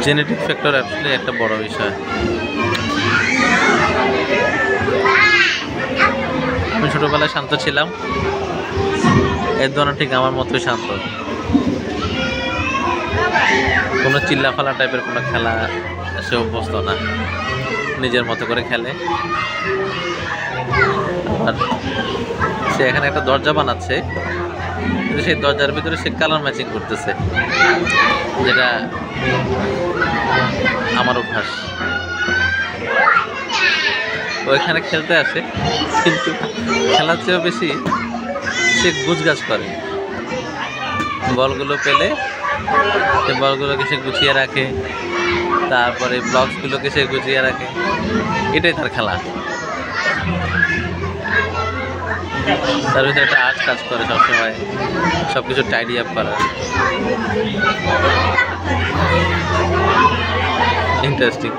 Genetic factor আসলে একটা বড় বিষয়। আমি ছোটবেলায় শান্ত ছিলাম, এর জন্য ঠিক আমার মতোই শান্ত। কোনো চিল্লাফালা টাইপের কোনো খেলা সে অভ্যস্ত না, নিজের মতো করে খেলে। আর সে এখানে একটা দরজা বানাচ্ছে, কিন্তু সেই দরজার ভিতরে সে কালার ম্যাচিং করতেছে, যেটা আমার অভ্যাস। ওইখানে খেলতে আসে, কিন্তু খেলার চেয়েও বেশি সে গুছগাছ করে। বলগুলো পেলে সে বলগুলোকে সে গুছিয়ে রাখে, তারপরে ব্লকসগুলোকে সে গুছিয়ে রাখে। এটাই তার খেলা। তার ভিতরে একটা আর্ট কাজ করে সবসময়, সব কিছু টাইডি আপ করার। ইন্টারেস্টিং।